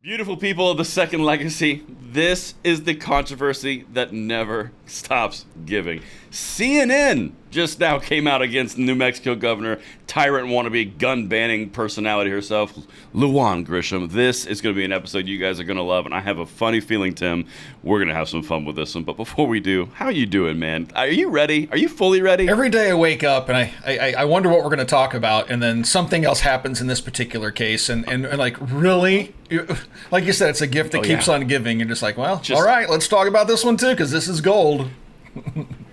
Beautiful people of the Second Legacy, this is the controversy that never stops giving. CNN just now came out against New Mexico Governor, tyrant wannabe, gun-banning personality herself, Lujan Grisham. This is going to be an episode you guys are going to love, and I have a funny feeling, Tim, we're going to have some fun with this one. But before we do, how are you doing, man? Are you ready? Are you fully ready? Every day I wake up and I wonder what we're going to talk about, and then something else happens in this particular case, and like, really? Like you said, it's a gift that keeps on giving. You're just like, well, all right, let's talk about this one too, because this is gold.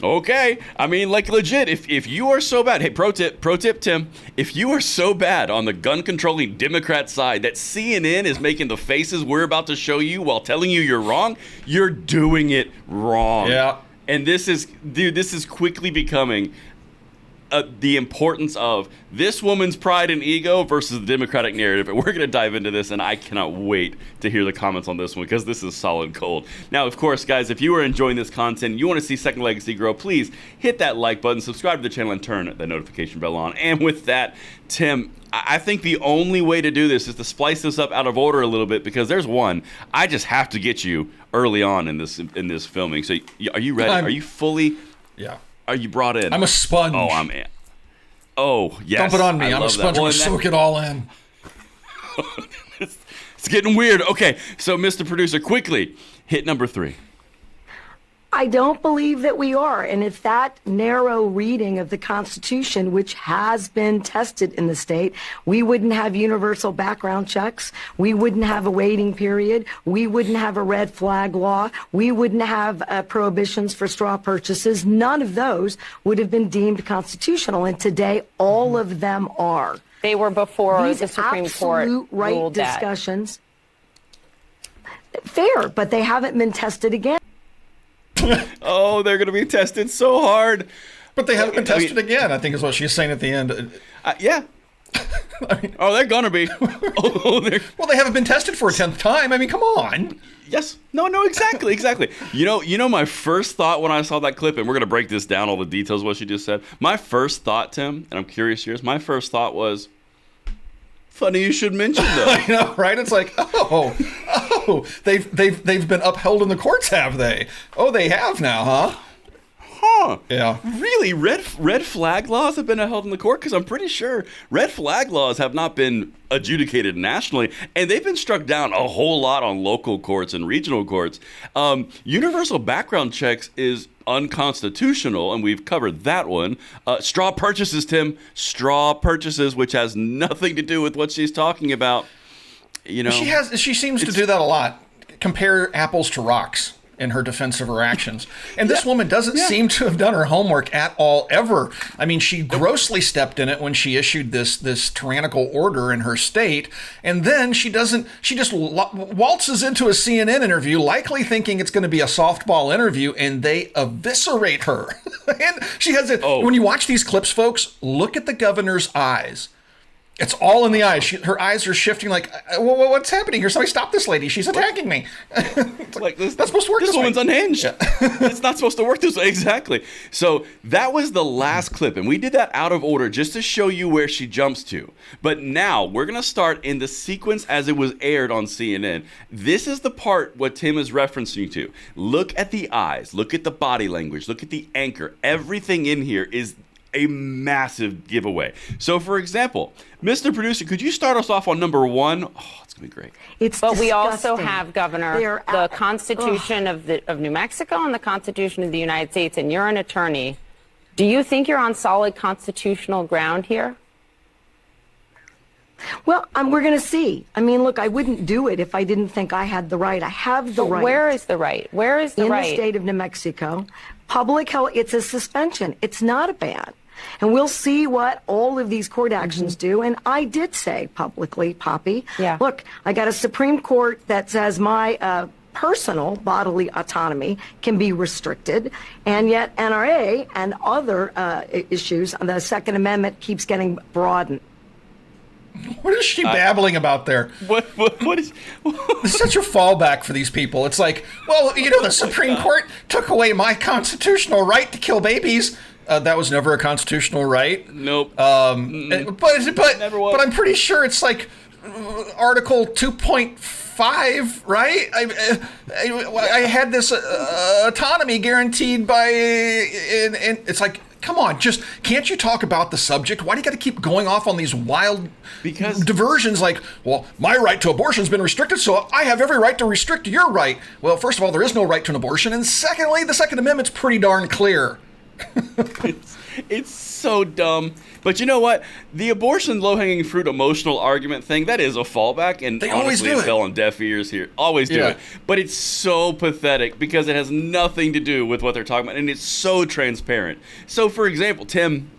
Okay. I mean, like, legit, if you are so bad, hey, pro tip, Tim, if you are so bad on the gun-controlling Democrat side that CNN is making the faces we're about to show you while telling you you're wrong, you're doing it wrong. Yeah. And this is quickly becoming the importance of this woman's pride and ego versus the Democratic narrative. And we're going to dive into this, and I cannot wait to hear the comments on this one because this is solid gold. Now, of course, guys, if you are enjoying this content, you want to see Second Legacy grow, please hit that like button, subscribe to the channel, and turn the notification bell on. And with that, Tim, I think the only way to do this is to splice this up out of order a little bit, because there's one I just have to get you early on in this filming. So are you ready? Are you fully... Yeah. Are you brought in? I'm a sponge. Oh, I'm in. Oh, yes. Dump it on me. I'm a sponge. I'm going to soak it all in. It's getting weird. Okay, so Mr. Producer, quickly, hit number 3. I don't believe that we are. And it's that narrow reading of the Constitution, which has been tested in the state. We wouldn't have universal background checks. We wouldn't have a waiting period. We wouldn't have a red flag law. We wouldn't have prohibitions for straw purchases. None of those would have been deemed constitutional. And today, all of them are. They were before These the Supreme Court absolute right ruled discussions. Fair, but they haven't been tested again. Oh, they're going to be tested so hard. But they haven't been tested again, I think is what she's saying at the end. Yeah. I mean, they're going to be. Well, they haven't been tested for a 10th time. I mean, come on. Yes. No, exactly. You know my first thought when I saw that clip, and we're going to break this down, all the details of what she just said. My first thought, Tim, and I'm curious yours, my first thought was, funny you should mention though. I know, right? It's like, they've been upheld in the courts, have they? Oh, they have now, huh? Huh. Yeah. Really? Red flag laws have been upheld in the court? Because I'm pretty sure red flag laws have not been adjudicated nationally, and they've been struck down a whole lot on local courts and regional courts. Universal background checks is unconstitutional, and we've covered that one. Straw purchases, Tim. Straw purchases, which has nothing to do with what she's talking about. You know, she seems to do that a lot. Compare apples to rocks in her defense of her actions. And this woman doesn't seem to have done her homework at all, ever. I mean, she grossly stepped in it when she issued this tyrannical order in her state. And then she just waltzes into a CNN interview, likely thinking it's going to be a softball interview, and they eviscerate her. And she has it. When you watch these clips, folks, look at the governor's eyes. It's all in the eyes. Her eyes are shifting like, what's happening here? Somebody stop this lady. She's attacking me. It's like this, that's supposed to work this this woman's way. Unhinged. Yeah. It's not supposed to work this way. Exactly. So that was the last clip, and we did that out of order just to show you where she jumps to. But now we're going to start in the sequence as it was aired on CNN. This is the part what Tim is referencing to. Look at the eyes. Look at the body language. Look at the anchor. Everything in here is a massive giveaway. So, for example, Mr. Producer, could you start us off on number 1? Oh, it's gonna be great. But we also have, Governor, the Constitution of New Mexico and the Constitution of the United States, and you're an attorney. Do you think you're on solid constitutional ground here? Well, we're going to see. I mean, look, I wouldn't do it if I didn't think I had the right. I have the right. Where is the right? Where is the right? In the state of New Mexico. Public health, it's a suspension. It's not a ban. And we'll see what all of these court actions do. And I did say publicly, Poppy, look, I got a Supreme Court that says my personal bodily autonomy can be restricted, and yet NRA and other issues, the Second Amendment keeps getting broadened. What is she babbling about there? What is... It's such a fallback for these people. It's like, well, you know, the Supreme Court took away my constitutional right to kill babies. That was never a constitutional right. Nope. But I'm pretty sure it's like Article 2.4 5, right? I had this autonomy guaranteed by, and it's like, come on, just can't you talk about the subject? Why do you got to keep going off on these wild diversions like, well, my right to abortion has been restricted, so I have every right to restrict your right. Well, first of all, there is no right to an abortion, and secondly, the Second Amendment's pretty darn clear. It's so dumb. But you know what? The abortion low-hanging fruit emotional argument thing, that is a fallback. And they honestly, always it fell on deaf ears here. Always do it. But it's so pathetic because it has nothing to do with what they're talking about. And it's so transparent. So, for example, Tim,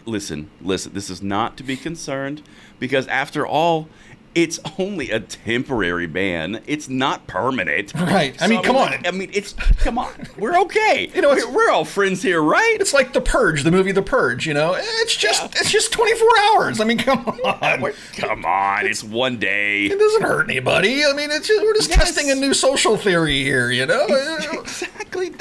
listen. This is not to be concerned because after all, it's only a temporary ban. It's not permanent. Right. I mean, come on. Come on. We're okay. We're all friends here, right? It's like The Purge, the movie The Purge, It's just 24 hours. I mean, come on. Come on. It's one day. It doesn't hurt anybody. I mean, we're just testing a new social theory here, Exactly.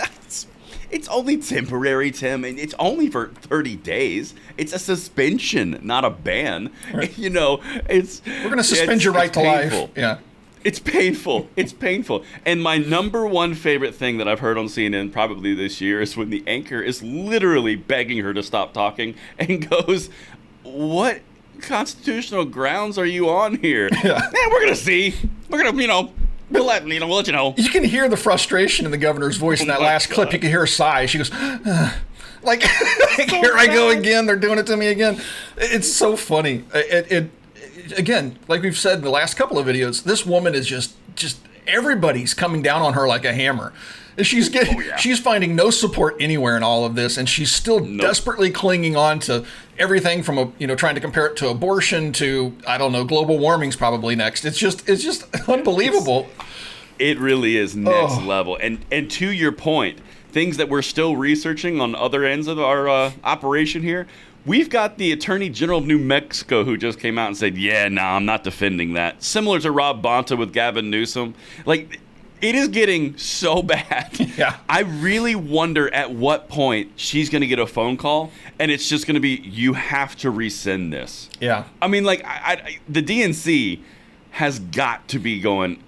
It's only temporary, Tim, and it's only for 30 days. It's a suspension, not a ban. Right. We're going to suspend your right to life. Yeah. It's painful. It's painful. And my number one favorite thing that I've heard on CNN probably this year is when the anchor is literally begging her to stop talking and goes, "What constitutional grounds are you on here?" Yeah. Man, we're going to see. We're going to, We'll let you know. You can hear the frustration in the governor's voice in that last clip. You can hear her sigh. She goes, like, here I go again. They're doing it to me again. It's so funny. Again, like we've said in the last couple of videos, this woman is just everybody's coming down on her like a hammer. She's finding no support anywhere in all of this, and she's still desperately clinging on to everything from trying to compare it to abortion to, I don't know, global warming's probably next. It's just unbelievable. It really is next level. And to your point, things that we're still researching on other ends of our operation here. We've got the Attorney General of New Mexico who just came out and said, I'm not defending that. Similar to Rob Bonta with Gavin Newsom. Like, it is getting so bad. Yeah. I really wonder at what point she's going to get a phone call and it's just going to be, you have to rescind this. Yeah. I mean, like, the DNC has got to be going,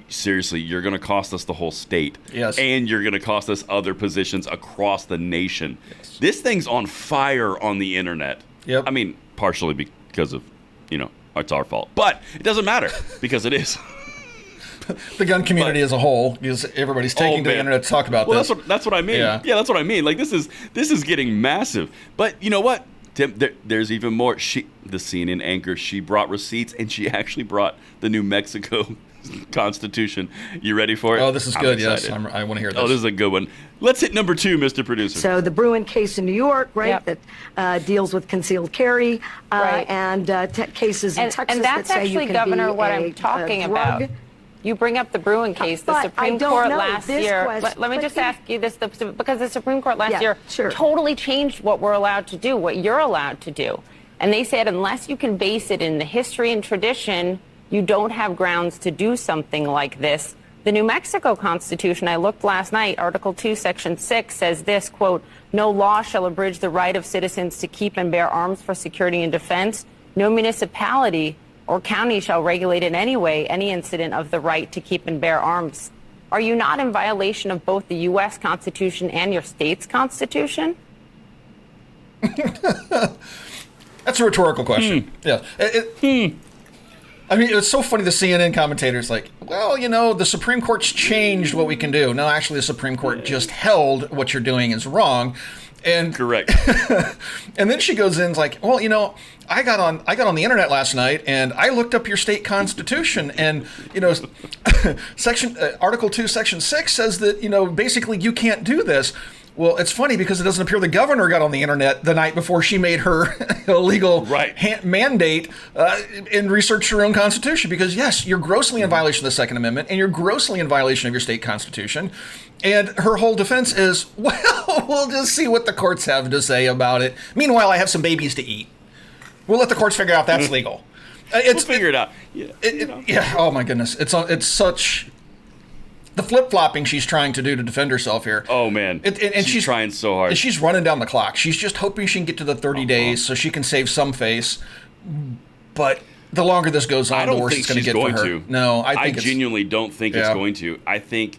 seriously, you're going to cost us the whole state. Yes. And you're going to cost us other positions across the nation. Yes. This thing's on fire on the internet. Yep. I mean, partially because of, it's our fault. But it doesn't matter because it is. The gun community as a whole, because everybody's taking to the internet to talk about this. That's what I mean. Yeah, that's what I mean. Like, this is getting massive. But you know what, Tim? There's even more. The CNN anchor, she brought receipts, and she actually brought the New Mexico Constitution. You ready for it? Oh, this is good. Yes, I want to hear this. Oh, this is a good one. Let's hit number 2, Mr. Producer. So the Bruin case in New York, right, that deals with concealed carry, and cases in Texas and that's that say actually, you can Governor, be what I'm talking about. You bring up the Bruin case. The Supreme Court last year. Let me just ask you this, because the Supreme Court last year totally changed what we're allowed to do, what you're allowed to do. And they said unless you can base it in the history and tradition, you don't have grounds to do something like this. The New Mexico Constitution, I looked last night, Article 2, Section 6 says this, quote, "No law shall abridge the right of citizens to keep and bear arms for security and defense. No municipality or county shall regulate in any way any incident of the right to keep and bear arms." Are you not in violation of both the U.S. Constitution and your state's Constitution? That's a rhetorical question. Yeah. I mean, it's so funny, the CNN commentators like, well, the Supreme Court's changed what we can do. No, actually, the Supreme Court just held what you're doing is wrong. And correct. And then she goes in and is like, well, I got on the internet last night and I looked up your state constitution, and Article 2, Section 6 says that basically you can't do this. Well, it's funny because it doesn't appear the governor got on the internet the night before she made her illegal mandate and researched her own constitution. Because yes, you're grossly in violation of the Second Amendment, and you're grossly in violation of your state constitution. And her whole defense is, well, we'll just see what the courts have to say about it. Meanwhile, I have some babies to eat. We'll let the courts figure out that's legal. We'll figure it out. Yeah. Oh my goodness. It's such the flip-flopping she's trying to do to defend herself here. Oh man. And she's trying so hard. And she's running down the clock. She's just hoping she can get to the 30 days so she can save some face. But The longer this goes on, I don't the worse think it's going to she's get going for her. to. No, I genuinely don't think it's Yeah. going to. I think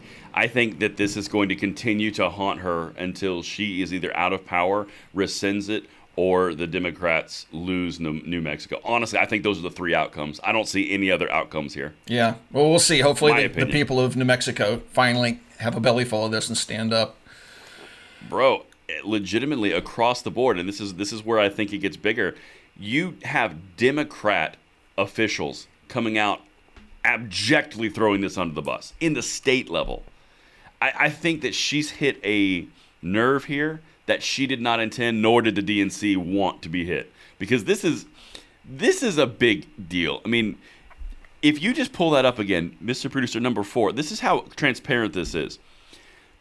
that this is going to continue to haunt her until she is either out of power, rescinds it, or the Democrats lose New Mexico. Honestly, I think those are the three outcomes. I don't see any other outcomes here. Yeah. Well, we'll see. Hopefully My the opinion. people of New Mexico finally have a belly full of this and stand up. Bro, legitimately across the board, and this is where I think it gets bigger. You have Democrat officials coming out abjectly throwing this under the bus in the state level. I think that she's hit a nerve here that she did not intend, nor did the DNC want to be hit. Because this is a big deal. I mean, if you just pull that up again, Mr. Producer, number 4, this is how transparent this is.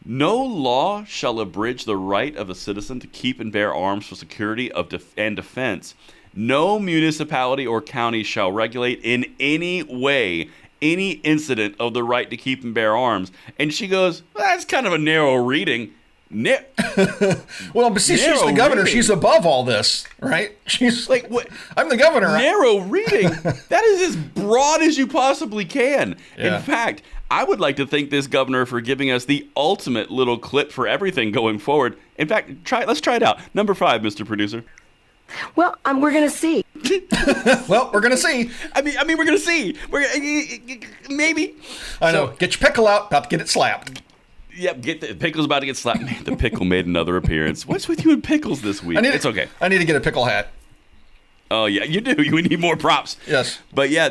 No law shall abridge the right of a citizen to keep and bear arms for security and defense. No municipality or county shall regulate in any way any incident of the right to keep and bear arms. And she goes, well, that's kind of a narrow reading. Well, but see, she's the governor. reading. She's above all this, right? She's Like, what? I'm the governor. Narrow reading. That is as broad as you possibly can. Yeah. In fact, I would like to thank this governor for giving us the ultimate little clip for everything going forward. In fact, let's try it out. Number 5, Mr. Producer. Well, we're going to see. Well, we're gonna see. I mean, we're gonna see. Maybe. I know. Get your pickle out. About to get it slapped. Yep, the pickle's about to get slapped. Man, the pickle made another appearance. What's with you and pickles this week? It's okay. I need to get a pickle hat. Oh yeah, you do. We need more props. Yes. But yeah,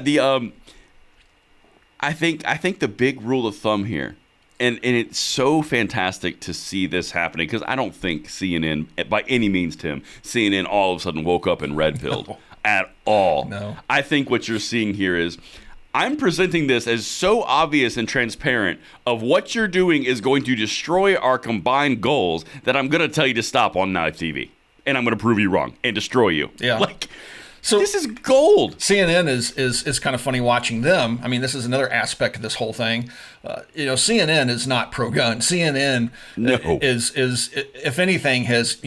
I think the big rule of thumb here, and it's so fantastic to see this happening, because I don't think CNN, by any means, Tim, CNN all of a sudden woke up and red-pilled at all. No. I think what you're seeing here is, I'm presenting this as so obvious and transparent of what you're doing is going to destroy our combined goals that I'm going to tell you to stop on live TV. And I'm going to prove you wrong and destroy you. Yeah. Like, So this is gold. CNN is kind of funny watching them. I mean, this is another aspect of this whole thing. CNN is not pro-gun. CNN is if anything has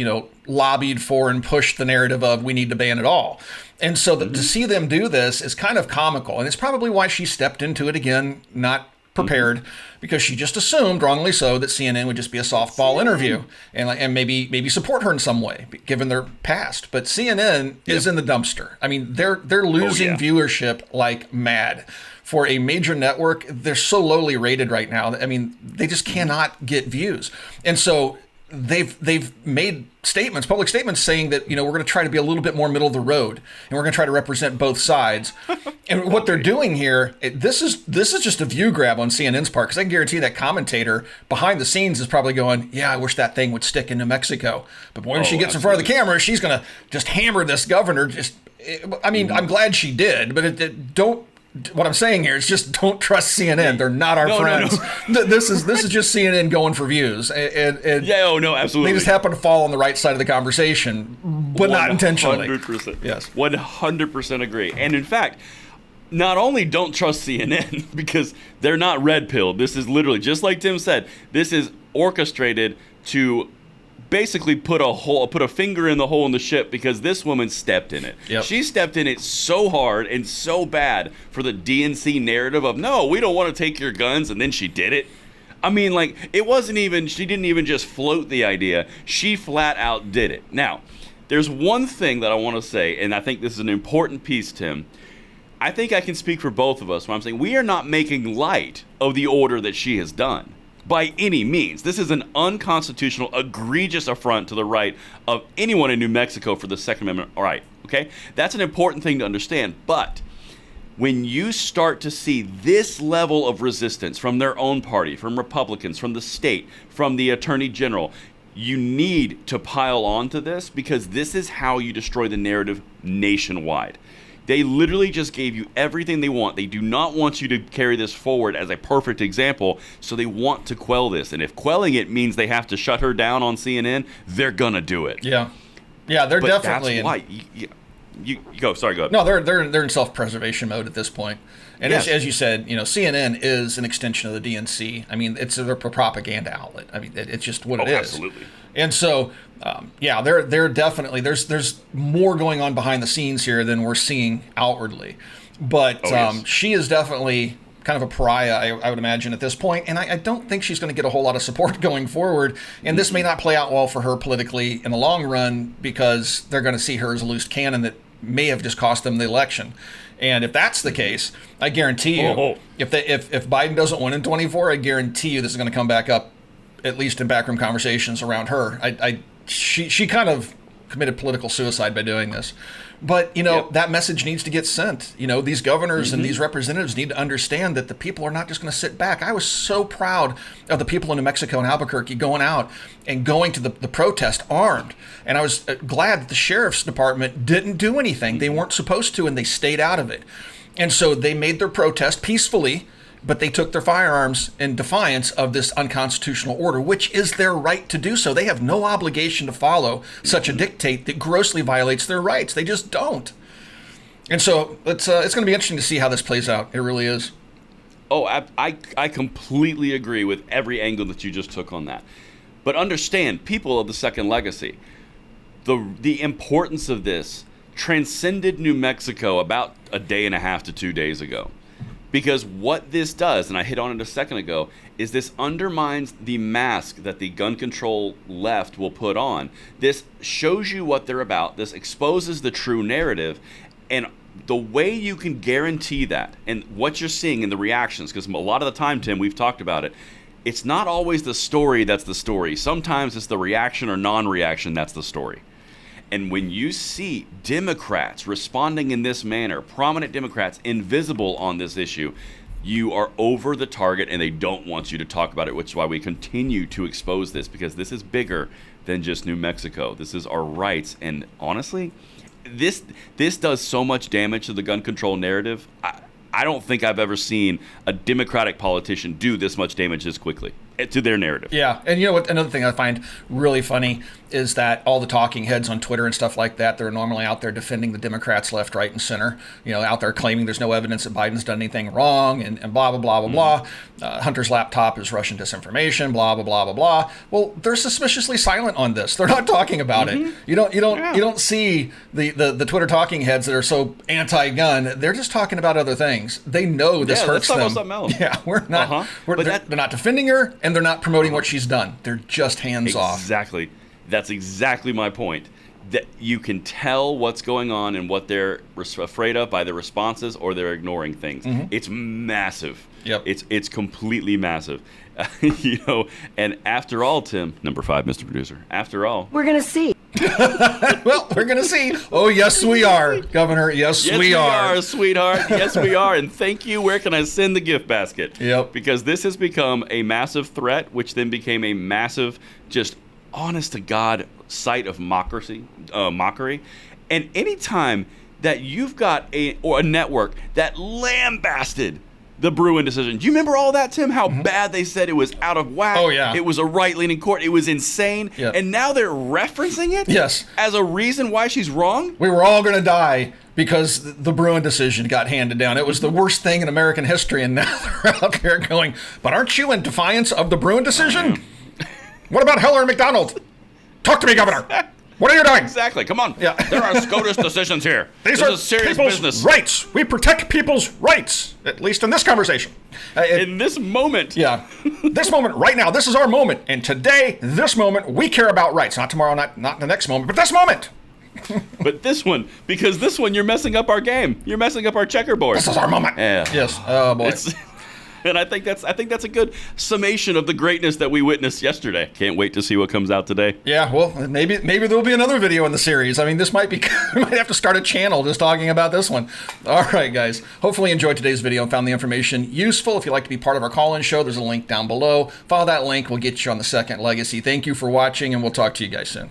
lobbied for and pushed the narrative of we need to ban it all. And so to see them do this is kind of comical, and it's probably why she stepped into it again, not prepared, because she just assumed, wrongly so, that CNN would just be a softball interview and maybe support her in some way, given their past. But CNN is in the dumpster. I mean, they're losing viewership like mad. For a major network, they're so lowly rated right now. I mean, they just cannot get views. And so they've made public statements saying that, we're going to try to be a little bit more middle of the road, and we're going to try to represent both sides. And what they're doing here, this is just a view grab on CNN's part, because I can guarantee that commentator behind the scenes is probably going, yeah, I wish that thing would stick in New Mexico. But when she gets in front of the camera, she's going to just hammer this governor. I'm glad she did, but don't. What I'm saying here is just don't trust CNN. They're not our friends. No. This is just CNN going for views. And absolutely. They just happen to fall on the right side of the conversation, but not intentionally. 100%. Yes. 100% agree. And in fact, not only don't trust CNN because they're not red-pilled. This is literally, just like Tim said, this is orchestrated to basically put a finger in the hole in the ship, because this woman stepped in it. Yep. She stepped in it so hard and so bad for the DNC narrative of, no, we don't want to take your guns, and then she did it. I mean, like, she didn't even just float the idea. She flat out did it. Now, there's one thing that I want to say, and I think this is an important piece, Tim. I think I can speak for both of us when I'm saying we are not making light of the order that she has done. By any means. This is an unconstitutional, egregious affront to the right of anyone in New Mexico for the Second Amendment right, okay? That's an important thing to understand, but when you start to see this level of resistance from their own party, from Republicans, from the state, from the Attorney General, you need to pile on to this, because this is how you destroy the narrative nationwide. They literally just gave you everything they want. They do not want you to carry this forward as a perfect example, so they want to quell this. And if quelling it means they have to shut her down on CNN, they're going to do it. Yeah. Yeah, they're definitely... That's why. You go. Sorry, go ahead. No, they're in self-preservation mode at this point. And yes. as you said, CNN is an extension of the DNC. I mean, it's their propaganda outlet. I mean, it's just what it is. Absolutely. And so, they're definitely, there's more going on behind the scenes here than we're seeing outwardly. But she is definitely kind of a pariah, I would imagine, at this point. And I don't think she's going to get a whole lot of support going forward. And this may not play out well for her politically in the long run, because they're going to see her as a loose cannon that may have just cost them the election. And if that's the case, I guarantee you, if Biden doesn't win in 24, I guarantee you this is going to come back up, at least in backroom conversations around her. She kind of committed political suicide by doing this. But, that message needs to get sent. These governors and these representatives need to understand that the people are not just going to sit back. I was so proud of the people in New Mexico and Albuquerque going out and going to the protest armed. And I was glad that the sheriff's department didn't do anything. They weren't supposed to, and they stayed out of it. And so they made their protest peacefully, but they took their firearms in defiance of this unconstitutional order, which is their right to do so. They have no obligation to follow such a dictate that grossly violates their rights. They just don't. And so it's going to be interesting to see how this plays out. It really is. Oh, I completely agree with every angle that you just took on that. But understand, people of the Second Legacy, the importance of this transcended New Mexico about a day and a half to 2 days ago. Because what this does, and I hit on it a second ago, is this undermines the mask that the gun control left will put on. This shows you what they're about. This exposes the true narrative. And the way you can guarantee that, and what you're seeing in the reactions, because a lot of the time, Tim, we've talked about it, it's not always the story that's the story. Sometimes it's the reaction or non-reaction that's the story. And when you see Democrats responding in this manner, prominent Democrats invisible on this issue, you are over the target and they don't want you to talk about it, which is why we continue to expose this, because this is bigger than just New Mexico. This is our rights. And honestly, this does so much damage to the gun control narrative. I don't think I've ever seen a Democratic politician do this much damage this quickly to their narrative. Yeah, and what? Another thing I find really funny is that all the talking heads on Twitter and stuff like that, they're normally out there defending the Democrats left, right, and center. Out there claiming there's no evidence that Biden's done anything wrong, and blah blah blah blah blah. Hunter's laptop is Russian disinformation. Blah blah blah blah blah. Well, they're suspiciously silent on this. They're not talking about it. You don't see the Twitter talking heads that are so anti-gun. They're just talking about other things. They know this hurts them. Something else. Yeah, we're not. They're not defending her, and they're not promoting what she's done. They're just hands off. Exactly. That's exactly my point. That you can tell what's going on and what they're afraid of by their responses, or they're ignoring things. It's massive. Yep. It's completely massive. And after all, Tim, number 5, Mr. Producer, after all, we're going to see. Well, we're going to see. Oh, yes, we are, Governor. Yes, we are, sweetheart. Yes, we are. And thank you. Where can I send the gift basket? Yep. Because this has become a massive threat, which then became a massive, just honest to God, sight of mockery. And anytime that you've got a network that lambasted the Bruen decision. Do you remember all that, Tim? How bad they said it was out of whack. Oh, yeah. It was a right-leaning court. It was insane. Yep. And now they're referencing it yes. as a reason why she's wrong? We were all going to die because the Bruen decision got handed down. It was the worst thing in American history, and now they're out there going, but aren't you in defiance of the Bruen decision? What about Heller and McDonald? Talk to me, Governor. What are you doing? Exactly. Come on. Yeah. There are SCOTUS decisions here. This is serious people's business. Rights. We protect people's rights, at least in this conversation. In this moment. Yeah. This moment, right now, this is our moment. And today, this moment, we care about rights. Not tomorrow, not the next moment, but this moment. But this one, because this one, you're messing up our game. You're messing up our checkerboard. This is our moment. Yeah. Yes. Oh, boy. And I think that's a good summation of the greatness that we witnessed yesterday. Can't wait to see what comes out today. Yeah, well, maybe there'll be another video in the series. I mean, this might be we might have to start a channel just talking about this one. All right, guys. Hopefully you enjoyed today's video and found the information useful. If you'd like to be part of our call-in show, there's a link down below. Follow that link. We'll get you on the Second Legacy. Thank you for watching, and we'll talk to you guys soon.